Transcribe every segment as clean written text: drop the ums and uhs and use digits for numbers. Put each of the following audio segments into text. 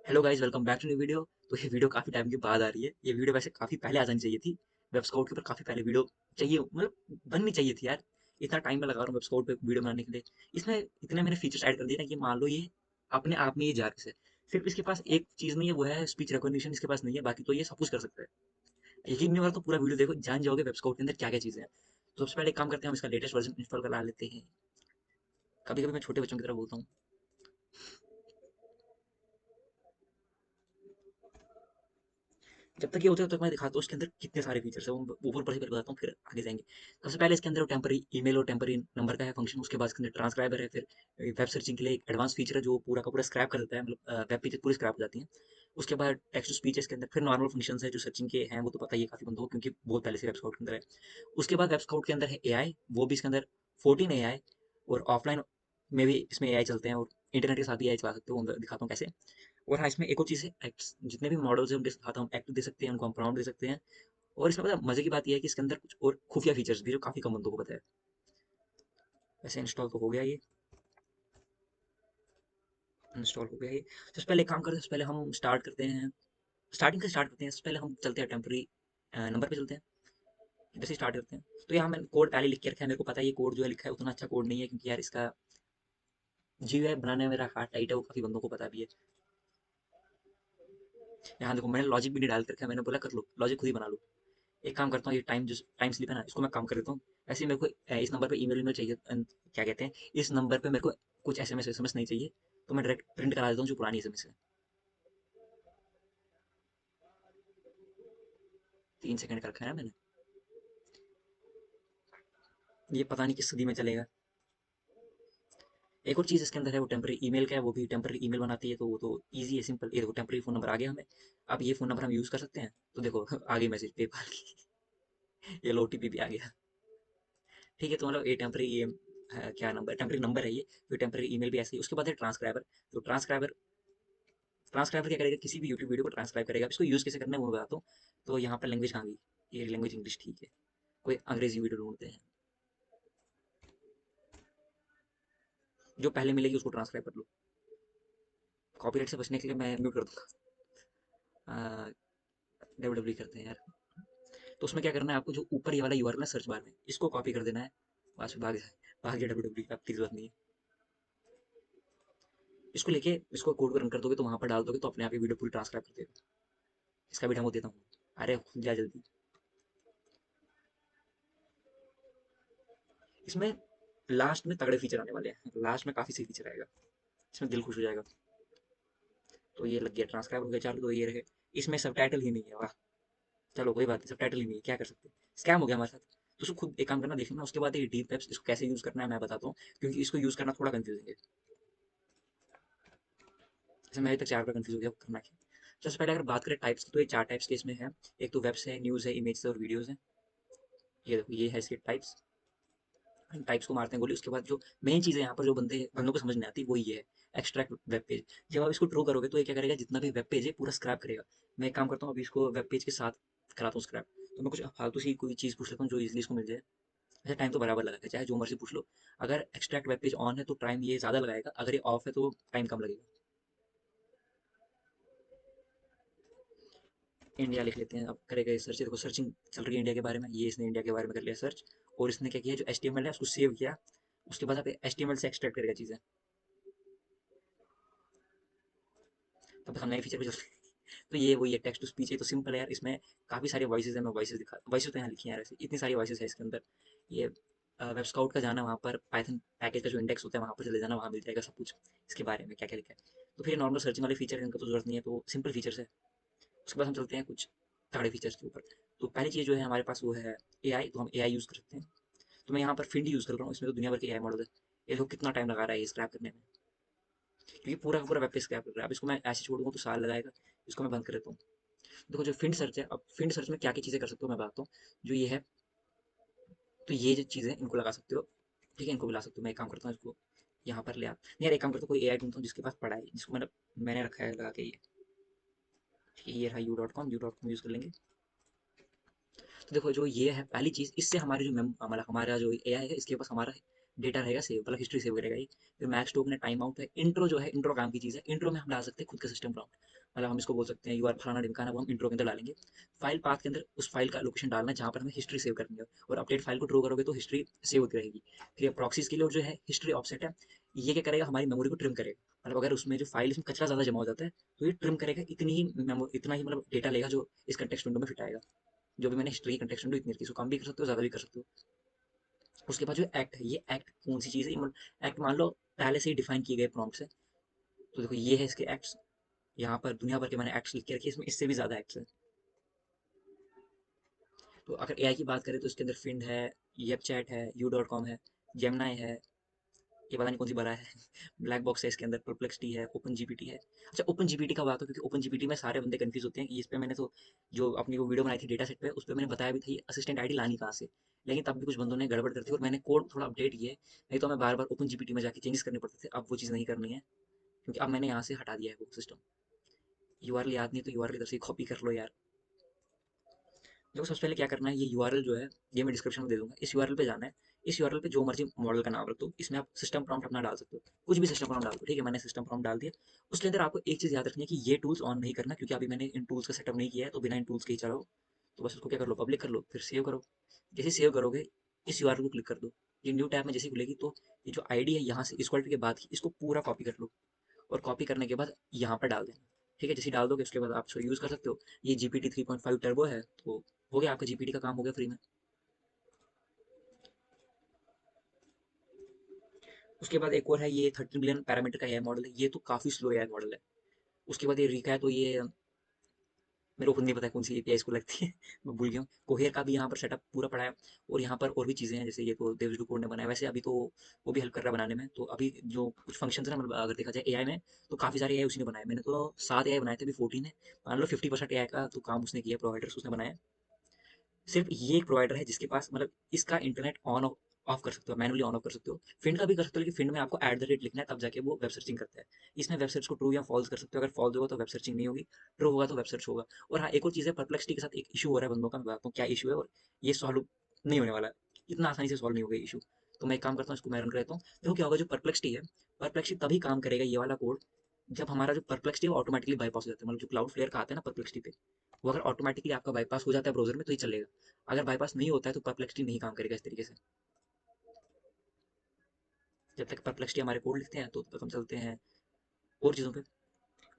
Hello guys, welcome back to new video. तो ये video काफ़ी टाइम के बाद आ रही है। ये वीडियो वैसे काफ़ी पहले आ जानी चाहिए थी। वेब स्काउट के ऊपर काफ़ी पहले वीडियो चाहिए, मतलब बननी चाहिए थी यार। इतना टाइम मैं लगा रहा हूँ वेब स्काउट पे वीडियो बनाने के लिए। इसमें इतने मैंने फीचर्स ऐड कर दिए ना कि मान लो ये अपने आप में ये जारस है। सिर्फ इसके पास एक चीज़ नहीं है, वो है स्पीच रिकॉग्निशन। इसके पास नहीं है, बाकी तो ये सब कुछ कर सकता है। यकीन नहीं होगा तो पूरा वीडियो देखो, जान जाओगे वेब स्काउट के अंदर क्या क्या चीज़ें हैं। तो सबसे पहले एक काम करते हैं, हम इसका लेटेस्ट वर्जन इंस्टॉल करा लेते हैं। कभी कभी मैं छोटे बच्चों की तरह बोलता हूँ। जब तक ये होता है तब तक मैं दिखाता हूँ उसके अंदर कितने सारे फीचर्स हैं, वो ऊपर ऊपर से बताता हूँ, फिर आगे जाएंगे। सबसे पहले इसके अंदर टेम्पररी ईमेल और टेम्पररी नंबर का है फंक्शन। उसके बाद इसके अंदर ट्रांसक्राइबर है। फिर वेब सर्चिंग के लिए एक एडवांस फीचर है जो पूरा का पूरा स्क्रैप कर देता है, मतलब वेब पेजेस पूरी स्क्रैप हो जाती हैं। उसके बाद टेक्स्ट टू स्पीच है इसके अंदर। फिर नॉर्मल फंक्शन है जो सर्चिंग के हैं, वो तो पता ही है काफी बंदों को, क्योंकि बहुत पहले से वेब स्काउट के अंदर है। उसके बाद वेब स्काउट के अंदर है एआई, वो भी इसके अंदर 14 एआई। और ऑफलाइन में भी इसमें एआई चलते हैं, और इंटरनेट के साथ भी एआई चला सकते हो, वो दिखाता हूँ कैसे। और हाँ, इसमें एक और चीज़ है एक्ट्स। जितने भी मॉडल्स हैं उनके साथ हम एक्ट दे सकते हैं, उनको हम प्रॉम्प्ट दे सकते हैं। और इसमें पता है मजे की बात यह है कि इसके अंदर कुछ और खुफिया फीचर्स भी जो काफी कम बंदों को पता है। वैसे इंस्टॉल तो हो गया ये। इंस्टॉल हो गया ये। सबसे पहले एक काम करते हैं, सबसे पहले हम स्टार्ट करते हैं, स्टार्टिंग से स्टार्ट करते हैं। सबसे पहले हम चलते हैं टेम्पररी नंबर पे चलते हैं। इधर से स्टार्ट करते हैं। तो यहाँ मैंने कोड पहले लिख के रखा है। मेरे को पता है ये कोड जो है लिखा है उतना अच्छा कोड नहीं है, क्योंकि यार इसका जीयूआई बनाने में मेरा हाथ टाइट है, वो काफी बंदों को पता भी है। यहाँ देखो, मैंने लॉजिक भी नहीं डाल के रखा है। मैंने बोला कर लो, लॉजिक खुद ही बना लो। एक काम करता हूँ, ये टाइम जो टाइम स्लिप है ना, इसको मैं काम कर देता हूँ। ऐसे ही मेरे को इस नंबर पे ईमेल ईमेल चाहिए, क्या कहते हैं, इस नंबर पे मेरे को कुछ एसएमएस एसएमएस नहीं चाहिए। तो मैं डायरेक्ट प्रिंट करा देता हूँ जो पुरानी एसएमएस है। 3 सेकंड का रखा है ना मैंने। ये पता नहीं किस सदी में चलेगा। एक और चीज़ इसके अंदर है, वो टेम्पररी ईमेल का है। वो भी टेम्पररी ईमेल बनाती है, तो वो तो ईजी है, सिंपल। ये देखो, टेम्पररी फ़ोन नंबर आ गया हमें। अब ये फ़ोन नंबर हम यूज़ कर सकते हैं। तो देखो आ गई मैसेज पेपाल की। ये ओटीपी भी आ गया। ठीक है, तो मतलब ये टेम्पररी ये क्या नंबर, टेम्पररी नंबर है ये। फिर टेम्पररी ईमेल भी ऐसे ही। उसके बाद है ट्रांसक्राइबर। तो ट्रांसक्राइबर ट्रांसक्राइबर क्या करेगा, किसी भी यूट्यूब वीडियो को ट्रांसक्राइब करेगा। अब इसको यूज़ कैसे करना है वो मैं बताता हूँ। तो यहाँ पर लैंग्वेज कहाँ गई, ये लैंग्वेज इंग्लिश, ठीक है। कोई अंग्रेजी वीडियो ढूंढते हैं, जो पहले मिलेगी उसको ट्रांसक्राइब कर लो। कॉपीराइट से बचने के लिए मैं म्यूट कर दूंगा। डब्ल्यू डब्ल्यू करते हैं यार। तो उसमें क्या करना है आपको, जो ऊपर ये वाला यूआरएल है सर्च बार में, इसको कॉपी कर देना है। बस भाग जाए, भाग जाए डब्ल्यू डब्ल्यू, आपकी जरूरत नहीं है। इसको लेके इसको कोड को रन कर दोगे, तो वहां पर डाल दोगे तो अपने आप ही वीडियो पूरी ट्रांसक्राइब कर देगा। इसका भी डेमो देता हूँ। अरे खुल जा जल्दी। इसमें लास्ट में तगड़े फीचर आने वाले हैं, लास्ट में काफी सही फीचर आएगा। इसमें दिल खुश हो जाएगा। तो ये लग गया, ट्रांसक्राइब हो गया चालू। तो ये रहे। इसमें सबटाइटल ही नहीं है, वाह। चलो कोई बात नहीं, सबटाइटल ही नहीं है, क्या कर सकते हैं, स्कैम हो गया हमारे साथ। तो उसको खुद एक काम करना, देखना। उसके बाद ये डीप वेब्स, इसको कैसे यूज करना है मैं बताता हूँ, क्योंकि इसको यूज करना थोड़ा कंफ्यूजिंग है। जैसे मैं अभी तक 4 बार कंफ्यूज हो गया करना क्या। सबसे पहले अगर बात करें टाइप्स की, तो ये 4 टाइप्स के इसमें है। एक तो वेब्स है, न्यूज़ है, इमेज है और वीडियोज़ है। ये देखो, ये है इसके टाइप्स। टाइप्स को मारते हैं गोली। उसके बाद जो मेन चीज़ है यहाँ पर, जो बंदों को समझ नहीं आती, वो ये है, एक्सट्रैक्ट वेब पेज। जब आप इसको ट्रू करोगे तो ये क्या करेगा, जितना भी वेब पेज है पूरा स्क्रैप करेगा। मैं एक काम करता हूँ, अभी इसको वेब पेज के साथ कराता हूँ स्क्रैप। तो मैं कुछ फालतू सी कोई चीज़ पूछ लेता हूँ जो इजीली इसको मिल जाए। अच्छा, टाइम तो बराबर लगाएगा, चाहे जो मर्जी पूछ लो। अगर एक्सट्रैक्ट वेब पेज ऑन है तो टाइम ये ज़्यादा लगाएगा, अगर ये ऑफ है तो टाइम कम लगेगा। इंडिया लिख लेते हैं। अब करेगा सर्च, देखो सर्चिंग चल रही है इंडिया के बारे में। ये इसने इंडिया के बारे में कर लिया सर्च। और इसने क्या किया, जो HTML है उसको सेव किया। उसके बाद अब HTML से एक्सट्रैक्ट करेगा चीज़ें। तब हम नए फीचर पे चलते हैं। तो ये वही है, टेक्स्ट टू स्पीच है, तो सिंपल है यार। इसमें काफ़ी सारे वॉइसेस है, मैं वॉइसेस दिखा, वॉइसेस तो यहाँ लिखी हैं यार, ऐसे इतनी सारी वॉइसेस है इसके अंदर। ये वेब स्काउट का जाना, वहाँ पर पाइथन पैकेज का जो इंडेक्स होता है वहाँ पर चले जाना, वहाँ मिल जाएगा सब कुछ इसके बारे में क्या क्या लिखा है। तो फिर नॉर्मल सर्चिंग वाले फीचर इनका तो जरूरत नहीं है, तो सिंपल फीचर्स है। उसके बाद हम चलते हैं कुछ तगड़े फीचर्स के ऊपर। तो पहली चीज़ जो है हमारे पास, वो है एआई। तो हम एआई यूज़ कर सकते हैं। तो मैं यहाँ पर फिंड यूज़ कर रहा हूँ। इसमें तो दुनिया भर के एआई मॉडल है। ये देखो कितना टाइम लगा रहा है ये स्क्रैप करने में, क्योंकि पूरा का पूरा वेब पेज स्क्रैप कर रहा है। अब इसको मैं ऐसे छोड़ूंगा तो साल लगाएगा। इसको मैं बंद कर देता हूँ। देखो, जो फिंड सर्च है, अब फिंड सर्च में क्या क्या चीज़ें कर सकते हो मैं बताता हूँ। जो ये है, तो ये जो चीज़ें इनको लगा सकते हो। ठीक है, इनको भी ला सकते हो। मैं एक काम करता हूँ, इसको यहाँ पर ले आ नहीं यार, एक काम करता हूँ, कोई एआई ढूंढता हूँ जिसके पास पड़ा है, जिसको मैंने रखा है लगा के ये। ठीक है, ये रहा यू.com यूज़ कर लेंगे। तो देखो, जो ये है पहली चीज़, इससे हमारी जो हमारा हमारा जो एआई है, इसके पास हमारा डेटा रहेगा सेव, मतलब हिस्ट्री सेव करेगा ये। फिर मैक्स टोकन है, टाइम आउट है, इंट्रो जो है, इंट्रो काम की चीज़ है। इंट्रो में हम डाल सकते हैं खुद का सिस्टम प्रॉम्प्ट, मतलब हम इसको बोल सकते हैं यू आर फलाना ढिमकाना, वो हम इंट्रो के अंदर डालेंगे। फाइल पाथ के अंदर उस फाइल का लोकेशन डालना है जहाँ पर हमें हिस्ट्री सेव करनी है, और अपडेट फाइल को ट्रू करोगे तो हिस्ट्री सेव होती रहेगी। फिर प्रॉक्सीज के लिए जो है हिस्ट्री ऑफसेट है, ये क्या करेगा, हमारी मेमोरी को ट्रिम करेगा। मतलब अगर उसमें जो फाइल इसमें कचरा ज़्यादा जमा हो जाता है तो ये ट्रिम करेगा, इतना ही मतलब डेटा लेगा जो इस कंटेक्स्ट विंडो में फिट आएगा। जो भी मैंने हिस्ट्री कंटेक्स्ट विंडो इतनी रखी, इसको कम भी कर सकते हो, ज़्यादा भी कर सकते हो। उसके बाद जो एक्ट है, ये एक्ट कौन सी चीज़ है, मतलब एक्ट मान लो पहले से ही डिफाइन किए गए प्रॉम्प्ट से। तो देखो ये है इसके एक्ट्स, यहाँ पर दुनिया भर के मैंने एक्ट्स लिख के रखे, इसमें इससे भी ज़्यादा एक्ट्स हैं। तो अगर एआई की बात करें तो इसके अंदर फिंड है, येप चैट है, u.com है, जेमिनाई है, ये पता नहीं कौन सी बड़ा है ब्लैक बॉक्स है इसके अंदर, परप्लेक्सिटी है, ओपन जीपीटी है। अच्छा, ओपन जीपीटी का बात हो, क्योंकि ओपन जीपीटी में सारे बंदे कंफ्यूज होते हैं कि इस पे मैंने तो जो अपनी वो वीडियो बनाई थी डेटा सेट पे, उस पर मैंने बताया भी था असिस्टेंट आईडी लानी कहाँ से, लेकिन तब भी कुछ बंदों ने गड़बड़ कर दी और मैंने कोड थोड़ा अपडेट किया है। नहीं तो मैं बार बार ओपन जीपीटी में जाके चेंजेस करने पड़ते थे, अब वो चीज़ नहीं करनी है, क्योंकि अब मैंने यहाँ से हटा दिया है वो सिस्टम। यूआरएल याद नहीं है तो यूआरएल इधर से कॉपी कर लो यार। देखो सबसे पहले क्या करना है, ये यूआरएल जो है ये मैं डिस्क्रिप्शन में दे दूंगा, इस यूआरएल पे जाना है। इस यूआरएल पे जो मर्जी मॉडल का नाम रख दो, इसमें आप सिस्टम प्रॉम्प्ट अपना डाल सकते हो, कुछ भी सिस्टम प्रॉम्प्ट डाल दो, ठीक है। मैंने सिस्टम प्रॉम्प्ट डाल दिया। उसके अंदर आपको एक चीज़ याद रखनी है कि ये टूल्स ऑन नहीं करना, क्योंकि अभी मैंने इन टूल्स का सेटअप नहीं किया है, तो बिना इन टूल्स के ही चलाओ। तो बस उसको क्या कर लो, पब्लिक कर लो, फिर सेव करो। जैसे सेव करोगे इस यूआरएल को क्लिक कर दो, ये न्यू टैब में जैसे खुलेगी तो ये जो आईडी है यहाँ से इक्वल टू के बाद की इसको पूरा कॉपी कर लो, और कॉपी करने के बाद यहाँ पर डाल देना, ठीक है। जैसे डाल दोगे उसके बाद आप इसको यूज़ कर सकते हो। ये जीपीटी 3.5 टर्बो है, तो हो गया आपका जीपीटी का काम, हो गया फ्री में। उसके बाद एक और है, ये 13 बिलियन पैरामीटर का एआई मॉडल है, ये तो काफ़ी स्लो एआई मॉडल है। उसके बाद ये रीका है, तो ये मेरे को खुद नहीं पता कौन सी एपीआई इसको लगती है मैं भूल गया हूँ। कोहेर का भी यहाँ पर सेटअप पूरा पड़ा है, और यहाँ पर और भी चीज़ें हैं, जैसे ये तो देवजू कोड ने बनाया, वैसे अभी तो वो भी हेल्प कर रहा है बनाने में। तो अभी जो कुछ फंक्शन है ना, मतलब अगर देखा जाए एआई में, तो काफ़ी सारे एआई उसी ने बनाए। मैंने तो 7 एआई बनाए थे, अभी 14 है। मान लो 50% एआई का तो काम उसने किया, प्रोवाइडर्स उसने बनाया। सिर्फ ये एक प्रोवाइडर है जिसके पास, मतलब इसका इंटरनेट ऑन ऑफ कर सकते हो, मैनुअली ऑन ऑफ कर सकते हो। फिंड का भी कर सकते हो, लेकिन फिंड में आपको एट द रेट लिखना है, तब जाके वो वेब सर्चिंग करता है। इसमें वेब सर्च को ट्रू या फॉल्स कर सकते हो, अगर फॉल्स होगा तो वेब सर्चिंग नहीं होगी, ट्रू होगा तो वेब सर्च होगा। और हाँ, एक और चीज़ है, परप्लेक्सिटी के साथ एक इशू हो रहा है बंदों का, मैं बताता हूँ क्या इशू है, और ये सॉल्व नहीं होने वाला है, इतना आसानी से सॉल्व नहीं होगा इशू। तो मैं एक काम करता हूँ, इसको मैं रन कर देता हूँ। देखो क्या होगा, जो परप्लेक्सिटी है, परप्लेक्सिटी तभी काम करेगा ये वाला कोड जब हमारा जो परप्लेक्सिटी है ऑटोमेटिकली बाईपास हो जाता है, मतलब जो क्लाउड फ्लेयर का आता है ना परप्लेक्सिटी पे, वो अगर ऑटोमेटिकली आपका बाईपास हो जाता है ब्राउजर में तो ही चलेगा। अगर बाईपास नहीं होता है तो परप्लेक्सिटी नहीं काम करेगा इस तरीके से। जब तक परप्लेक्सिटी हमारे कोड लिखते हैं तो तब तक हम चलते हैं और चीज़ों पे।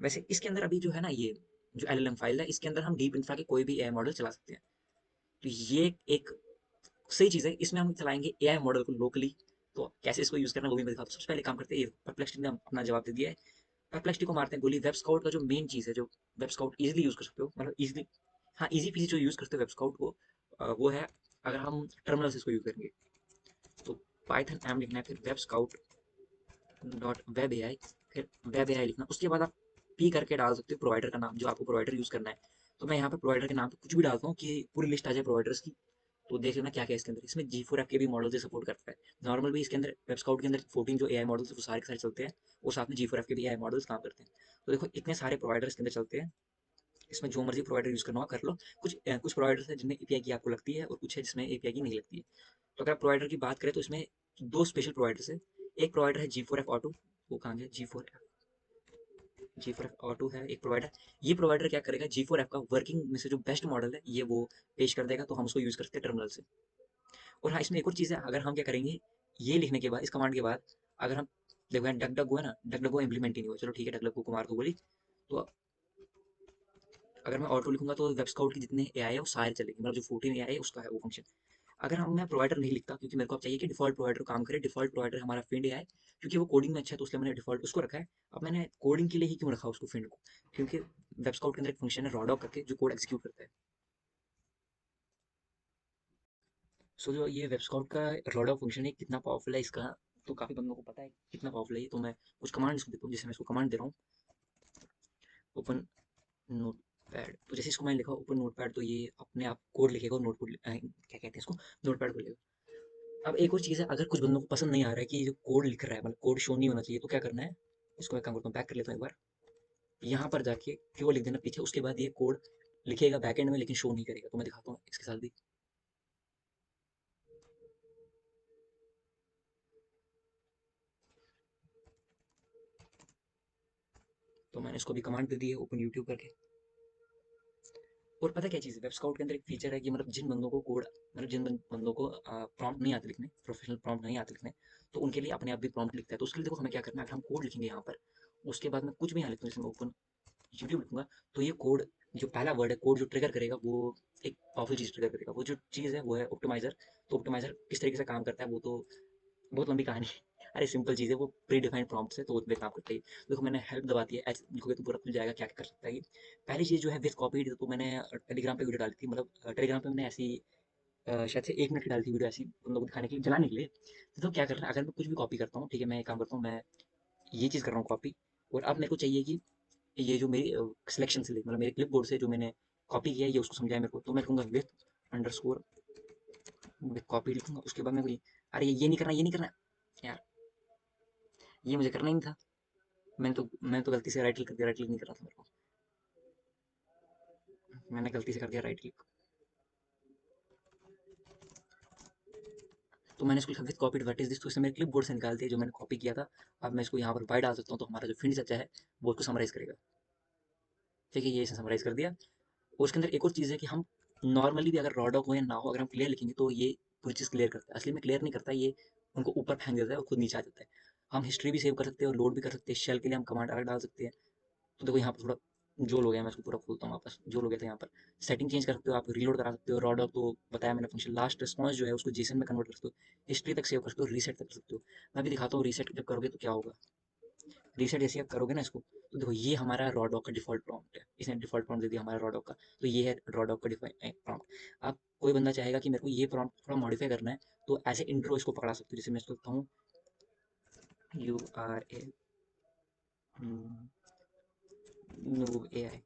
वैसे इसके अंदर अभी जो है ना, ये जो एलएलएम फाइल है, इसके अंदर हम डीप इंफ्रा के कोई भी एआई मॉडल चला सकते हैं। तो ये एक सही चीज़ है, इसमें हम चलाएंगे एआई मॉडल को लोकली। तो कैसे इसको यूज़ करना है वो भी मैं दिखाता हूँ। सबसे पहले काम करते हैं, ये परप्लेक्सिटी ने अपना जवाब दे दिया है। परप्लेक्सिटी को मारते हैं गोली। वेब स्काउट का जो मेन चीज़ है, जो वेब स्काउट ईजिली यूज़ कर सकते हो, मतलब ईजिली, हाँ ईजी पीजी जो यूज़ करते हो वेब स्काउट को, वो है अगर हम टर्मिनल से इसको यूज़ करेंगे तो पाइथन एम लिखना है, फिर वेब स्काउट डॉट वेब ए आई, फिर वेब ए आई लिखना। उसके बाद आप पी करके डाल सकते हो प्रोवाइडर का नाम, जो आपको प्रोवाइडर यूज़ करना है। तो मैं यहाँ पे प्रोवाइडर के नाम पे कुछ भी डालता हूँ कि पूरी लिस्ट आ जाए प्रोवाइडर्स की। तो देख लेना क्या क्या है इसके अंदर। इसमें G4F के भी मॉडल से सपोर्ट करता है। नॉर्मल भी इसके अंदर वेब स्काउट के अंदर 14 जो एआई मॉडल्स है वो सारे के सारे चलते हैं, और साथ में G4F के भी एआई मॉडल्स काम करते हैं। तो देखो इतने सारे प्रोवाइडर्स के अंदर चलते हैं, इसमें जो मर्जी प्रोवाइडर यूज़ करना हो कर लो। कुछ प्रोवाइडर्स है जिनमें एपीआई की आपको लगती है, और कुछ है जिसमें एपीआई की नहीं लगती है। तो अगर प्रोवाइडर की बात करें तो इसमें दो स्पेशल प्रोवाइडर्स है। एक प्रोवाइडर है G4F ऑटो, वो कहाँ गया G4F ऑटो है एक प्रोवाइडर। ये प्रोवाइडर क्या करेगा, G4F का वर्किंग में से जो बेस्ट मॉडल है ये वो पेश कर देगा, तो हम उसको यूज़ कर सकते हैं टर्मिनल से। और हाँ, इसमें एक और चीज़ है, अगर हम क्या करेंगे, ये लिखने के बाद, इस कमांड के बाद, अगर हम देखो यहाँ डक डक गो है ना, डक डक गो इम्प्लीमेंट ही नहीं हुआ, चलो ठीक है डक डक गो को मार दो गोली। तो अगर मैं ऑटो लिखूंगा तो वेब स्काउट के जितने एआई है वो सारे चलेंगे, मतलब जो 14 एआई है उसका है वो फंक्शन। अगर हम मैं प्रोवाइडर नहीं लिखता, क्योंकि मेरे को अब चाहिए कि डिफॉल्ट प्रोवाइडर काम करे। डिफॉल्ट प्रोवाइडर हमारा फिंड एआई, क्योंकि वो कोडिंग में अच्छा है तो इसलिए मैंने डिफॉल्ट उसको रखा है। अब मैंने कोडिंग के लिए ही क्यों रखा उसको फिंड को, क्योंकि वेब स्काउट के अंदर एक फंक्शन है रॉडॉक करके जो कोड एग्जीक्यूट करता है। सो जो ये वेब स्काउट का रॉडॉक फंक्शन है कितना पावरफुल है इसका, तो काफ़ी बंदों को पता है कितना पावरफुल है ये। तो मैं कुछ कमांड इसको देता हूँ, जैसे मैं इसको कमांड दे रहा हूँ, ओपन नोट पैड। तो जैसे इसको मैंने लिखा ओपन नोट पैड, तो ये अपने आप कोड लिखेगा और नोटबुक क्या कहते हैं इसको, नोट पैड खोलेगा। अब एक और चीज़ है, अगर कुछ बंदों को पसंद नहीं आ रहा है कि ये जो कोड लिख रहा है, मतलब कोड शो नहीं होना चाहिए, तो क्या करना है, इसको मैं काम करता हूँ, बैक कर लेता हूँ एक बार। यहाँ पर जाके क्यों लिख देना पीछे, उसके बाद ये कोड लिखेगा बैकएंड में, लेकिन शो नहीं करेगा। तो मैं दिखाता हूँ इसके साथ भी। तो मैंने इसको भी कमांड दे दी है ओपन यूट्यूब करके। और पता क्या चीज़ है, वेब स्काउट के अंदर एक फीचर है कि मतलब जिन बंदों को कोड, मतलब जिन बंदों को प्रॉम्प्ट नहीं आते लिखने, प्रोफेशनल प्रॉम्प्ट नहीं आते लिखने, तो उनके लिए अपने आप भी प्रॉम्प्ट लिखता है। तो उसके लिए देखो हमें क्या करना है, अगर हम कोड लिखेंगे यहाँ पर, उसके बाद मैं कुछ भी यहाँ लिखता हूँ, जैसे मैं ओपन यूट्यूब लिखूंगा, तो ये कोड, जो पहला वर्ड है कोड जो ट्रिगर करेगा वो एक पावरफुल चीज़ ट्रिगर करेगा। वो जो चीज़ है वो है ऑप्टिमाइजर। तो ऑप्टिमाइजर किस तरीके से काम करता है वो तो बहुत लंबी कहानी है। अरे सिंपल चीज़ है, वो प्री डिफाइंड प्रॉम्प्ट है तो उसमें काम करता है। देखो मैंने हेल्प दबा दी है, ऐसे लिखोगे तो पूरा खुल जाएगा क्या क्या कर सकता है ये। पहली चीज़ जो है विथ कॉपी, तो मैंने टेलीग्राम पे वीडियो डाली थी, मतलब टेलीग्राम पे मैंने ऐसी शायद से 1 मिनट की डाली थी वीडियो, ऐसी उन लोगों को दिखाने के लिए, जलाने के लिए। तो क्या करना है, अगर मैं कुछ भी कॉपी करता हूँ, ठीक है, मैं एक काम करता हूँ, मैं ये चीज़ कर रहा हूँ कॉपी, और अब मेरे को चाहिए कि ये जो मेरी सिलेक्शन से मतलब मेरे क्लिप बोर्ड से जो मैंने कॉपी किया है ये उसको समझाए मेरे को, तो मैं लिखूंगा विथ अंडरस्कोर विथ कॉपी लिखूंगा। उसके बाद मैं अरे ये नहीं करना, ये नहीं करना यार, ये मुझे करना ही नहीं था। मैं तो गलती से राइट क्लिक कर दिया, राइट क्लिक नहीं करना था मेरे को, मैंने गलती से कर दिया राइट क्लिक। तो मैंने इसको लिखा with copied what is this, तो इसे मेरे क्लिप बोर्ड से निकाल दिया जो मैंने कॉपी किया था। अब मैं इसको यहाँ पर वाई डाल सकता हूँ, तो हमारा जो फिंड सच्चा है वो उसको समराइज करेगा। ठीक है, ये इसे समराइज कर दिया। और उसके अंदर एक और चीज़ है कि हम नॉर्मली भी अगर रॉ डॉक हो या ना हो, अगर हम क्लियर लिखेंगे तो ये पूरी चीज़ क्लियर करता है। असली में क्लियर नहीं करता, ये उनको ऊपर फेंक देता है और खुद नीचे आ जाता है। हम हिस्ट्री भी सेव कर सकते हैं और लोड भी कर सकते हैं, शेल के लिए हम कमांड अलग डाल सकते हैं। तो देखो यहाँ पर थोड़ा जोल हो गया, मैं इसको पूरा खोलता हूँ वापस, जोल हो गया था यहाँ पर। सेटिंग चेंज कर सकते हो आप, रीलोड करा सकते हो, रॉ डॉक तो बताया मैंने फंक्शन, लास्ट रिस्पॉन्स जो है उसको जेसन में कन्वर्ट कर सकते हो, हिस्ट्री तक सेव कर सकते हो, रीसेट तक कर सकते हो। मैं भी दिखाता हूँ रीसेट जब करोगे तो क्या होगा। रीसेट जैसे आप करोगे ना इसको, तो देखो ये हमारा रॉ डॉक का डिफॉल्ट प्रॉम्प्ट है, इसने डिफॉल्ट प्रॉम्प्ट दे दिया हमारा रॉ डॉक का। तो ये है रॉ डॉक का डिफॉल्ट प्रॉम्प्ट। अब कोई बंदा चाहेगा कि मेरे को ये प्रॉम्प्ट थोड़ा मॉडिफाई करना है, तो ऐसे इंट्रो इसको पकड़ा सकते हो, जैसे मैं इसको लिखता हूँ you are a noob A I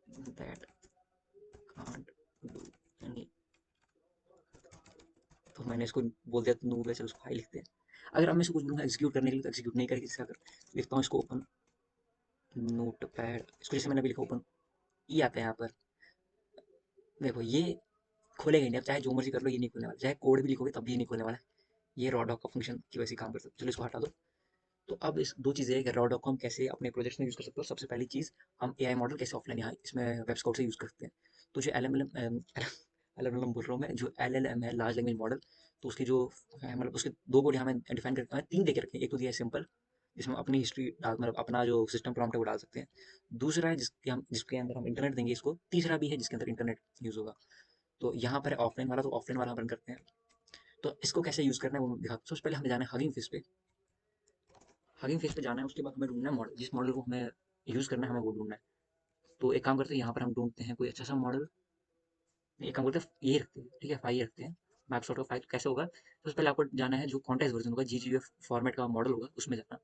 that can't do any. तो मैंने इसको बोल दिया तो नूब है, चलो उसको हाई लिखते हैं। अगर अब मैं इसको कुछ बोलूँगा एग्जीक्यूट करने के लिए तो एग्जीक्यूट नहीं करेगी, जैसे अगर लिखता हूँ इसको ओपन नोट पैड, इसको जैसे मैंने अभी लिखा ओपन, ये आता है यहाँ पर। देखो ये खोलेगा ही नहीं, अब चाहे जो मर्जी कर लो ये नहीं खुलने वाला, चाहे कोड भी लिखोगे तब भी ये नहीं खुलने वाला है। ये रॉ डॉक का फंक्शन की वैसे ही काम कर सकते हो, चलो इसको हटा दो। तो अब इस दो चीज़ें हैं कि रॉ डॉक को हम कैसे अपने प्रोजेक्ट्स में यूज़ कर सकते हो। सबसे पहली चीज़, हम एआई मॉडल कैसे ऑफलाइन यहाँ इसमें वेब स्काउट से यूज़ कर सकते हैं। तो जो एल एम एल एल बोल रहा हूँ मैं, जो एल एल एम है लार्ज लैंग्वेज मॉडल, तो उसकी जो मतलब उसके दो कोड यहाँ मैं डिफाइन करता हूँ, तीन देके रखे हैं। एक तो दिया है सिंपल, जिसमें अपनी हिस्ट्री डाल, मतलब अपना जो सिस्टम प्रॉम्प्ट है वो डाल सकते हैं। दूसरा है जिसके अंदर हम इंटरनेट देंगे इसको। तीसरा भी है जिसके अंदर इंटरनेट यूज़ होगा। तो यहाँ पर है ऑफलाइन वाला, तो ऑफलाइन वाला हम रन करते हैं। तो इसको कैसे यूज़ करना है वो दिखा, सबसे पहले हमें जाना है हगिंग फेस पे। हगिंग फेस पे जाना है, उसके बाद हमें ढूंढना है मॉडल, जिस मॉडल को हमें यूज़ करना है हमें वो ढूंढना है। तो एक काम करते हैं, यहाँ पर हम ढूंढते हैं कोई अच्छा सा मॉडल। एक काम करते हैं ये रखते हैं, ठीक है, फाइव रखते हैं। मैपशॉट का फाइव कैसे होगा, सबसे पहले आपको जाना है जो कॉन्टेक्स्ट वर्जन होगा, जी जी एफ फॉर्मेट का मॉडल होगा उसमें जाना।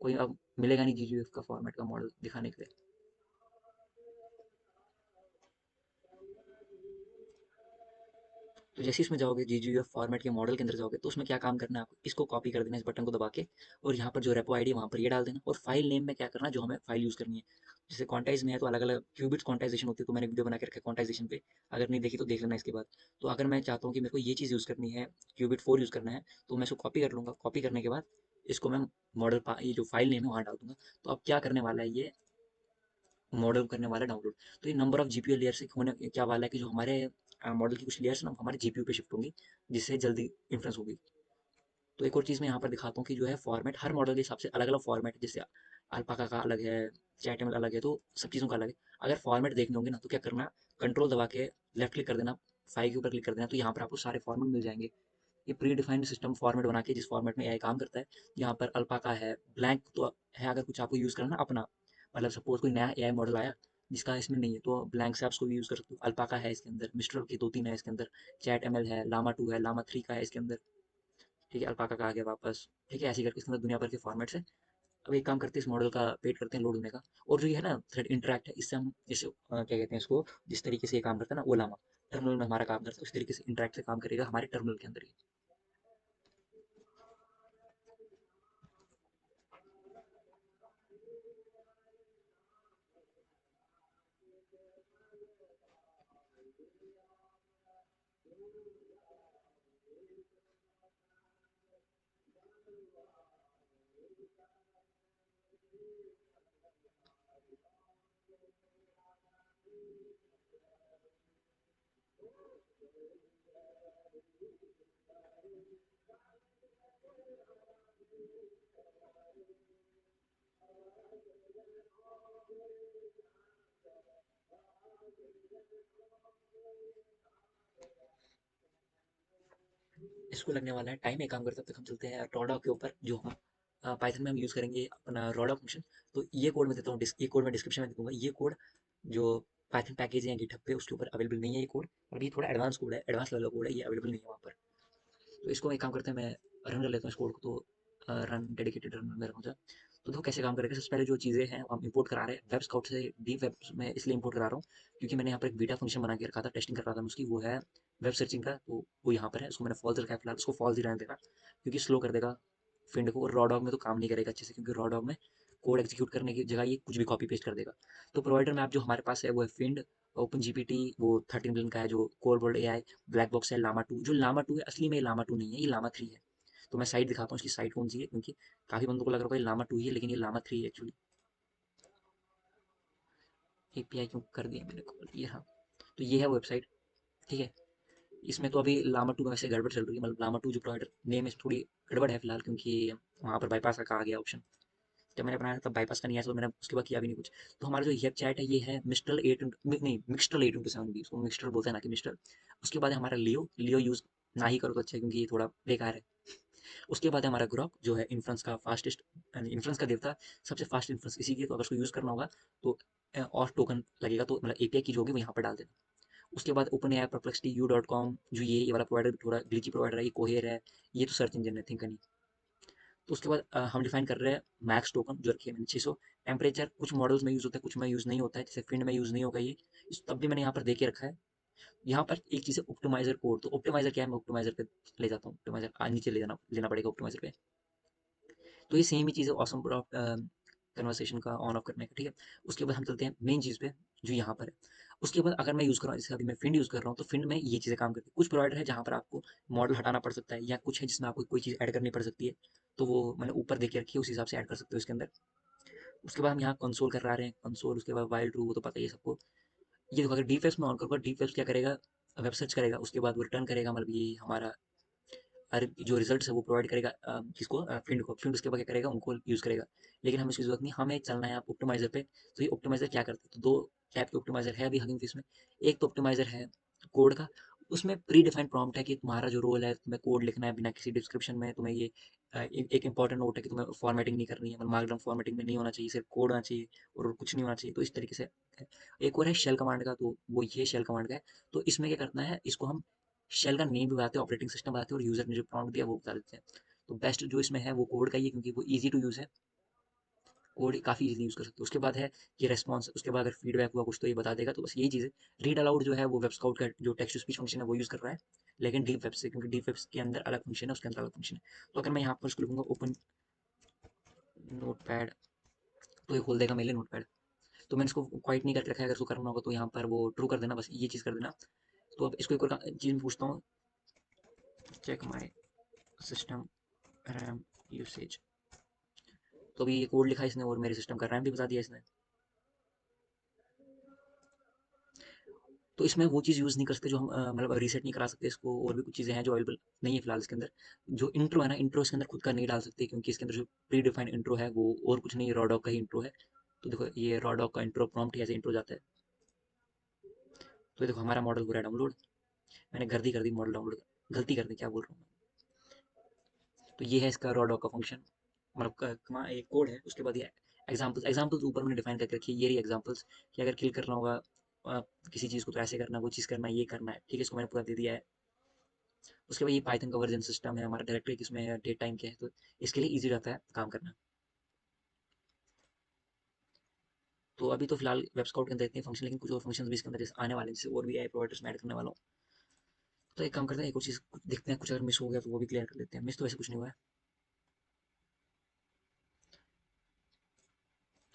कोई अब मिलेगा नहीं जी जी एफ का फॉर्मेट का मॉडल दिखाने के लिए। तो जैसे इसमें जाओगे जी जी एफ फॉर्मेट के मॉडल के अंदर जाओगे, तो उसमें क्या काम करना है आपको, इसको कॉपी कर देना इस बटन को दबा के, और यहाँ पर जो रेपो आईडी है वहाँ पर ये डाल देना, और फाइल नेम में क्या करना है जो हमें फाइल यूज़ करनी है। जैसे क्वांटाइज में है तो अलग अलग क्यूबिट्स क्वांटाइजेशन होती है, तो मैंने वीडियो बना के रखा है क्वांटाइजेशन पे, अगर नहीं देखी तो देख लेना इसके बाद। तो अगर मैं चाहता हूँ कि मेरे को ये चीज़ यूज़ करनी है, क्यूबिट 4 यूज़ करना है, तो मैं इसको कॉपी कर लूँगा। कॉपी करने के बाद इसको मैं मॉडल ये जो फाइल नेम है वहाँ डाल दूंगा। तो अब क्या करने वाला है ये मॉडल करने वाला डाउनलोड। तो ये नंबर ऑफ जीपीयू लेयर से होने क्या वाला है कि जो हमारे मॉडल की कुछ लेयर्स ना हमारे जीपीयू पे शिफ्ट होंगी, जिससे जल्दी इंफ्रेंस होगी। तो एक और चीज़ मैं यहाँ पर दिखाता हूँ कि जो है फॉर्मेट हर मॉडल के हिसाब से अलग अलग फॉर्मेट है, जैसे अल्पाका का अलग है, चैटमल अलग है, तो सब चीज़ों का अलग है। अगर फॉर्मेट देखने होंगे ना तो क्या करना, कंट्रोल दबा के लेफ्ट क्लिक कर देना, फाइल के ऊपर क्लिक कर देना, तो यहाँ पर आपको सारे फॉर्मेट मिल जाएंगे। ये प्री डिफाइंड सिस्टम फॉर्मेट बना के जिस फॉर्मेट में एआई काम करता है, यहाँ पर अल्पाका है, ब्लैंक तो है अगर कुछ आपको यूज़ करना अपना, मतलब सपोज कोई नया एआई मॉडल आया जिसका इसमें नहीं है, तो ब्लैंक से आप उसको भी यूज़ कर सकते हो। अल्पाका है इसके अंदर, मिस्ट्रल के दो तीन है इसके अंदर, चैट एमएल है, लामा 2 है, लामा 3 का है इसके अंदर। ठीक है, अल्पाका का आ गया वापस। ठीक है, ऐसे करके इसके अंदर दुनिया भर के फॉर्मेट्स है। अब एक काम करते हैं, इस मॉडल का वेट करते हैं लोड होने का। और जो ये है ना थ्रेड इंटरैक्ट है, इससे हम जैसे क्या कहते हैं इसको, जिस तरीके से ये काम करता है ना ओलामा, टर्मिनल में हमारा काम करता है उस तरीके से इंटरैक्ट से काम करेगा हमारे टर्मिनल के अंदर ही। इसको लगने वाला है टाइम, एक काम करते हैं, तब तक हम चलते हैं रोडॉक के ऊपर, जो हम पाइथन में हम यूज़ करेंगे अपना रोडॉक फंक्शन। तो ये कोड मैं देता हूँ, ये कोड मैं डिस्क्रिप्शन में दे दूंगा। ये कोड जो पाइथन पैकेज है गिटहब पे उसके ऊपर अवेलेबल नहीं है ये कोड, और ये थोड़ा एडवांस कोड है, एडवांस लेवल कोड है, ये अवेलेबल नहीं है वहाँ पर। तो इसको एक काम करते हैं, मैं रन कर लेता हूँ इस कोड को। तो रन डेडिकेटेड रन में रखूँगा। तो देखो कैसे काम करेगा। सबसे पहले जो चीज़ें हैं वो हम इंपोर्ट करा रहे हैं वेब स्काउट से। डीप वेब में इसलिए इंपोर्ट करा रहा हूँ क्योंकि मैंने यहाँ पर एक बीटा फंक्शन बना के रखा था, टेस्टिंग कर रहा था मैं उसकी, वो है वेब सर्चिंग का। तो वो यहाँ पर है, उसको मैंने फॉल्स रखा है फिलहाल, उसको फॉल्स ही रहने देगा क्योंकि स्लो कर देगा फिंड को। और रॉ डॉग में तो काम नहीं करेगा अच्छे से, क्योंकि रॉ डॉग में कोड एग्जीक्यूट करने की जगह ये कुछ भी कॉपी पेस्ट कर देगा। तो प्रोवाइडर में आप जो हमारे पास है वो है फिंड, ओपन जीपीटी वो 13 बिलियन का है, जो core world AI, black box है लामा टू। जो लामा टू है असली में लामा टू नहीं है, ये लामा थ्री है। तो मैं साइट दिखाता हूँ इसकी, साइट कौन सी है, क्योंकि काफी बंदों को लग रहा होगा ये लामा टू ही है, लेकिन ये लामा थ्री है एक्चुअली। एपीआई क्यों कर दिया मैंने कॉल, ये हाँ। तो ये है वेबसाइट, ठीक है। इसमें तो अभी लामा टू में वैसे गड़बड़ चल रही है, मतलब लामा टू जो प्रोवाइडर नेम है थोड़ी गड़बड़ है फिलहाल, क्योंकि वहाँ पर बाईपास का कहा गया ऑप्शन। जब मैंने बनाया तब बाईपास का नहीं आया, तो मैंने उसके बाद किया भी नहीं कुछ। तो हमारा जो ये चैट है ये है मिस्टर एट, नहीं मिक्सटर 8x7 भी, उसको मिक्सटर बोलते हैं ना कि मिस्टर। उसके बाद है हमारा लियो, लियो यूज़ ना ही करो तो अच्छा है, क्योंकि ये थोड़ा बेकार है। उसके बाद है हमारा ग्रॉक, जो है इन्फ्रेंस का फास्टेस्ट, इन्फ्रेंस का देवता, सबसे फास्ट इन्फ्रेंस इसी की। तो अगर उसको यूज़ करना होगा तो और टोकन लगेगा, तो मतलब एपीआई की जो होगी वो यहाँ पर डाल देना। उसके बाद open AI, perplexity, U dot com, जो ये वाला प्रोवाइडर भी थोड़ा ग्लिची प्रोवाइडर है, ये कोहेर है, ये तो सर्च इंजन है थिंक नहीं। तो उसके बाद हम डिफाइन कर रहे हैं मैक्स टोकन, जो रखी है मैंने 600। टेम्परेचर कुछ मॉडल्स में यूज़ होता है, कुछ में यूज़ नहीं होता है, जैसे फिंड में यूज़ नहीं होगा ये, तब भी मैंने यहाँ पर दे के रखा है। यहाँ पर एक चीज़ है ऑप्टिमाइजर कोड। तो ऑप्टिमाइजर क्या है, मैं ऑप्टिमाइजर पे ले जाता हूँ। ऑप्टिमाइजर नीचे लेना पड़ेगा ऑप्टिमाइजर पे। तो ये सेम ही चीज़ है ऑसम कन्वर्सेशन का ऑन ऑफ करने का, ठीक है। उसके बाद हम चलते हैं मेन चीज़ पे, जो यहाँ पर है। उसके बाद अगर मैं यूज़ कर रहा हूँ, जैसे अभी मैं फिंड यूज़ कर रहा हूँ, तो फिंड में ये चीज़ें काम करती है। कुछ प्रोवाइडर है जहाँ पर आपको मॉडल हटाना पड़ सकता है, या कुछ है जिसमें आपको कोई चीज़ ऐड करनी पड़ सकती है। तो वो मैंने ऊपर देख के रखी है, उस हिसाब से ऐड कर सकते हो इसके अंदर। उसके बाद हम यहाँ कंसोल कर रहे हैं, कंसोल। उसके बाद वाइल ट्रू, वो तो पता ही है सबको। ये देखो, अगर डीप वेब्स में ऑन करूँगा, डीप वेब्स क्या करेगा, वेब सर्च करेगा, उसके बाद वो रिटर्न करेगा, मतलब ये हमारा और जो रिजल्ट है वो प्रोवाइड करेगा किसको, फिंड को। फिंड उसके बाद क्या करेगा, उनको यूज़ करेगा। लेकिन हमें इसकी जरूरत नहीं, हमें चलना है आप ऑप्टिमाइजर पे। तो ये ऑप्टिमाइजर क्या करते हैं, तो दो टाइप के ऑप्टिमाइजर है अभी हगिंग फेस में। एक तो ऑप्टिमाइजर है कोड का, उसमें प्री डिफाइंड प्रॉम्प्ट है कि तुम्हारा जो रोल है तुम्हें कोड लिखना है बिना किसी डिस्क्रिप्शन में। तुम्हें ये एक इंपॉर्टेंट नोट है कि तुम्हें फॉर्मेटिंग नहीं करनी है, मतलब मार्कडाउन फॉर्मेटिंग में नहीं होना चाहिए, सिर्फ कोड होना चाहिए और कुछ नहीं होना चाहिए। तो इस तरीके से है। एक और है शेल कमांड का, तो वो ये शेल कमांड का है। तो इसमें क्या करना है, इसको हम शेल का नेम भी बताते हैं, ऑपरेटिंग सिस्टम बताते हैं, और यूजर ने जो प्रॉम्प्ट दिया वो बता देते हैं। तो बेस्ट जो इसमें है वो कोड का ही है, क्योंकि वो ईजी टू यूज़ है, कोड काफ़ी इजीली यूज़ कर सकते हो। उसके बाद है ये रेस्पॉन्स, उसके बाद अगर फीडबैक हुआ कुछ तो ये बता देगा। तो बस यही चीज़ है। रीड अलाउड जो है वो वेब स्काउट का जो टेक्स्ट टू स्पीच फंक्शन है वो यूज़ कर रहा है, लेकिन डीप वेब से, क्योंकि डीप वेब के अंदर अलग फंक्शन है, उसके अंदर अलग फंक्शन है। तो अगर मैं यहाँ पर उसको लिखूंगा ओपन नोट पैड, तो ये खोल देगा मेरे लिए नोट पैड। तो मैंने इसको क्वाइट नहीं करके रखा है, अगर उसको करना होगा तो यहाँ पर वो ट्रू कर देना, बस ये चीज़ कर देना। तो अब इसको एक और चीज़ पूछता हूँ, check my system RAM usage. तो अभी ये कोड लिखा है इसने, और मेरे सिस्टम का रैम भी बता दिया इसने। तो इसमें वो चीज़ यूज़ नहीं कर सकते जो हम मतलब रीसेट नहीं करा सकते इसको। और भी कुछ चीज़ें हैं जो अवेलेबल नहीं है फिलहाल इसके अंदर। जो इंट्रो है ना, इंट्रो इसके अंदर खुद का नहीं डाल सकते, क्योंकि इसके अंदर जो प्री डिफाइंड इंट्रो है वो और कुछ नहीं, रॉडॉक का ही इंट्रो है। तो देखो ये रॉडॉक का इंट्रो प्रॉम्प्ट ऐसे इंट्रो जाता है। तो ये देखो हमारा मॉडल हो रहा है डाउनलोड। मैंने कर दी मॉडल डाउनलोड, गलती कर दी, क्या बोल रहा हूँ मैं। तो ये है इसका रॉडॉक का फंक्शन, मतलब एक कोड है। उसके बाद ये एग्जाम्पल्स, एग्जाम्पल्स ऊपर मैंने डिफाइन करके रखी है, ये रही एग्जाम्पल्स, कि अगर किल करना होगा किसी चीज़ को तो ऐसे करना है, वो चीज़ करना है, ये करना है, ठीक है। इसको मैंने पूरा दे दिया है। उसके बाद ये पाइथन का वर्जन सिस्टम है हमारा, डायरेक्टरी किसमें है, डेट टाइम क्या है, तो इसके लिए ईजी रहता है काम करना। तो अभी तो फिलहाल वेब स्काउट के अंदर इतने फंक्शन, लेकिन कुछ और फंक्शन भी इसके अंदर जैसे आने वाले हैं, जैसे और भी आई प्रोवाइडर्स में ऐड करने वाला हूँ। तो एक काम करते हैं, एक और चीज़ देखते हैं, कुछ अगर मिस हो गया तो वो भी क्लियर कर लेते हैं। मिस तो वैसे कुछ नहीं हुआ है।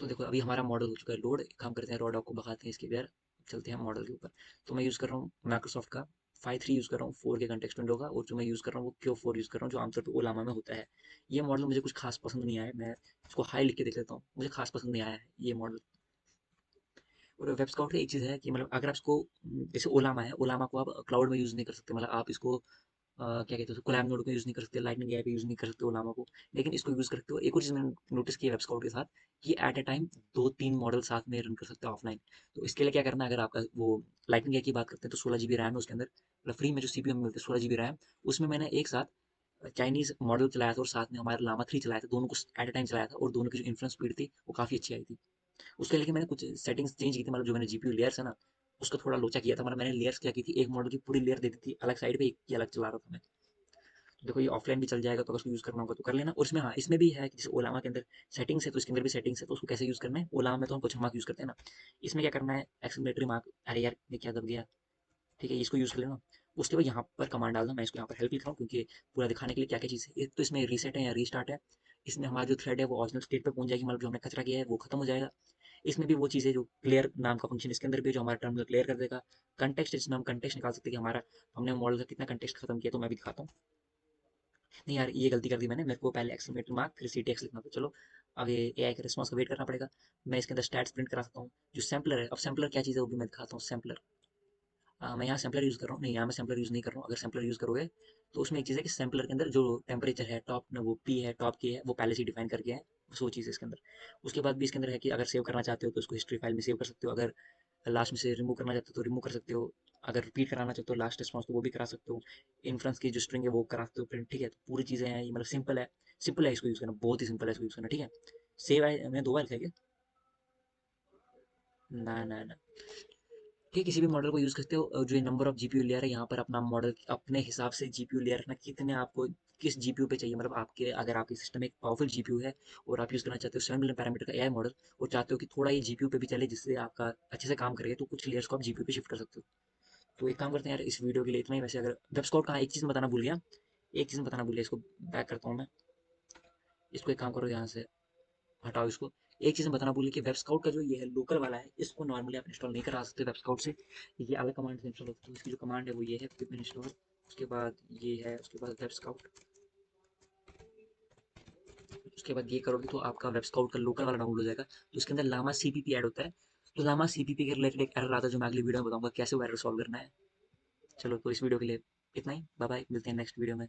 तो देखो अभी हमारा मॉडल हो चुका है लोड। एक काम करते हैं, रॉ डॉक को भगाते हैं इसके इधर, चलते हैं मॉडल के ऊपर। तो मैं यूज़ कर रहा हूँ माइक्रोसॉफ्ट का 5.3 यूज़ कर रहा हूँ 4 के कंटेक्स्ट विंडो का, और जो मैं यूज़ कर रहा हूँ वो Q4 यूज़ कर रहा हूँ, जो आमतौर पर ओलामा में होता है। ये मॉडल मुझे कुछ खास पसंद नहीं आया है, मैं इसको हाई लिख के देख लेता हूँ, मुझे खास पसंद नहीं आया है ये मॉडल। और वेब स्काउट का एक चीज़ है कि मतलब अगर आप इसको जैसे ओलामा है, ओलामा को आप क्लाउड में यूज़ नहीं कर सकते, मतलब आप इसको क्या कहते हैं, कोलैब नोड को यूज़ नहीं कर सकते, लाइटनिंग एआई पे यूज़ नहीं कर सकते ओलामा को, लेकिन इसको यूज़ कर सकते हो। एक और चीज़ मैंने नोटिस की है वेब स्काउट के साथ, कि एट अ टाइम 2-3 मॉडल साथ में रन कर सकते हो ऑफलाइन। तो इसके लिए क्या करना है, अगर आपका वो लाइटनिंग एआई की बात करते हैं तो 16 जीबी रैम है उसके अंदर, मतलब फ्री में जो सीपीयू में मिलते हैं 16 जीबी रैम, उसमें मैंने एक साथ चाइनीज़ मॉडल चलाया था और साथ में हमारा लामा 3 चलाया था, दोनों को एट अ टाइम चलाया था, और दोनों की जो इन्फ्रेंस स्पीड थी वो काफ़ी अच्छी आई थी। उसके लिए मैंने कुछ सेटिंग्स चेंज की थी, मतलब जो मैंने जीपीयू लेयर्स है ना, उसका थोड़ा लोचा किया था, मतलब मैंने लेयर्स क्या की थी, एक मॉडल की पूरी लेयर दे दी थी अलग साइड पे, एक की अलग चला रहा था मैं। तो देखो ये ऑफलाइन भी चल जाएगा, तो अगर उसको यूज़ करना होगा तो कर लेना। और इसमें हाँ, इसमें भी है कि जैसे ओलामा के अंदर सेटिंग्स है, तो इसके अंदर भी सेटिंग्स है, तो उसको कैसे यूज़ करना है। ओलामा में तो हम कुछ मार्क यूज़ करते हैं ना, इसमें क्या करना है, एक्सक्लेमेटरी मार्क, अरे यार ये क्या दब गया, ठीक है इसको यूज़ कर लेना। उसके बाद यहाँ पर कमांड डालना, मैं इसको यहाँ पर हेल्प लिख रहा हूँ क्योंकि पूरा दिखाने के लिए क्या क्या चीज़ है। एक तो इसमें रीसेट है या रीस्टार्ट है, इसमें हमारा जो थ्रेड है वो ओरिजिनल स्टेट पे पहुंच जाएगी, मतलब जो हमने कचरा किया है वो खत्म हो जाएगा। इसमें भी वो चीज़ है जो क्लियर नाम का फंक्शन इसके अंदर भी है, जो हमारा टर्मिनल क्लियर कर देगा। कंटेक्स्ट, इसमें हम कंटेक्स्ट निकाल सकते हैं कि हमारा हमने मॉडल का कितना कंटेक्स्ट खत्म किया, तो मैं भी दिखाता हूँ। नहीं यार ये गलती कर दी मैंने, मेरे को पहले एक्सक्लेमेटरी मार्क फिर सीटीएक्स लिखना था, चलो आगे एआई के रिस्पॉन्स का वेट करना पड़ेगा। मैं इसके अंदर स्टैट्स प्रिंट करा सकता हूँ। जो सैम्पलर है, अब सैम्पलर क्या चीज़ है वो भी मैं दिखाता हूँ। सैम्पलर, मैं यहाँ सैम्पलर यूज़ कर रहा हूँ, नहीं यहाँ मैं सैम्पलर यूज़ नहीं कर रहा हूँ। अगर सैम्पलर यूज़ करोगे तो उसमें एक चीज़ है कि सैम्पलर के अंदर जो टेम्परेचर है, टॉप में वो पी है, टॉप की है, वो पहले से डिफाइन करके है, बस वो चीज़ है इसके अंदर। उसके बाद भी इसके अंदर है कि अगर सेव करना चाहते हो तो उसको हिस्ट्री फाइल में सेव कर सकते हो, अगर लास्ट में से रिमूव करना चाहते हो तो रिमूव कर सकते हो, अगर रिपीट कराना चाहते हो लास्ट रिस्पॉन्स तो वो भी करा सकते हो, इन्फ्रेंस की जो स्ट्रिंग है वो करा सकते हो प्रिंट, ठीक है। तो पूरी चीज़ें हैं ये, मतलब सिंपल है, सिंपल है इसको यूज़ करना, बहुत ही सिंपल है इसको यूज़ करना, ठीक है। सेव है, मैंने 2 बार लिखा है क्या? ना ना ना, ठीक है, किसी भी मॉडल को यूज़ करते हो। जो ये नंबर ऑफ जीपीयू लेयर है यहाँ पर अपना मॉडल अपने हिसाब से जीपीयू लेयर रखना, कितने आपको किस जीपीयू पे चाहिए, मतलब आपके अगर आपके सिस्टम में एक पावरफुल जीपीयू है और आप यूज़ करना चाहते हो 7 बिलियन पैरामीटर का एआई मॉडल, और चाहते हो कि थोड़ा ये जीपीयू पे भी चले जिससे आपका अच्छे से काम करे, तो कुछ लेयर्स को आप जीपीयू पे शिफ्ट कर सकते हो। तो एक काम करते हैं यार, इस वीडियो के लिए इतना ही। वैसे अगर वेब स्काउट का, हाँ, एक चीज़ मैं बताना भूल गया, एक चीज़ मैं बताना भूल गया, इसको बैक करता हूँ मैं। इसको एक काम करो, यहाँ से हटाओ इसको। एक चीज़ मैं बताना भूल गया कि वेब स्काउट का जो ये है लोकल वाला है, इसको नॉर्मली आप इंस्टॉल नहीं करा सकते वेब स्काउट से, ये अलग कमांड से इंस्टॉल होती है। इसकी जो कमांड है वो ये है, पिप इंस्टॉल, उसके बाद ये है, उसके बाद वेब स्काउट, उसके बाद ये करोगे तो आपका वेब स्काउट का लोकल वाला डाउनलोड हो जाएगा। तो उसके अंदर लामा सीपीपी ऐड होता है, तो लामा सीपीपी के रिलेटेड एक एरर आता है जो मैं अगली वीडियो में बताऊंगा कैसे वो एरर सॉल्व करना है। चलो तो इस वीडियो के लिए इतना ही, बाय बाय, मिलते हैं नेक्स्ट वीडियो में।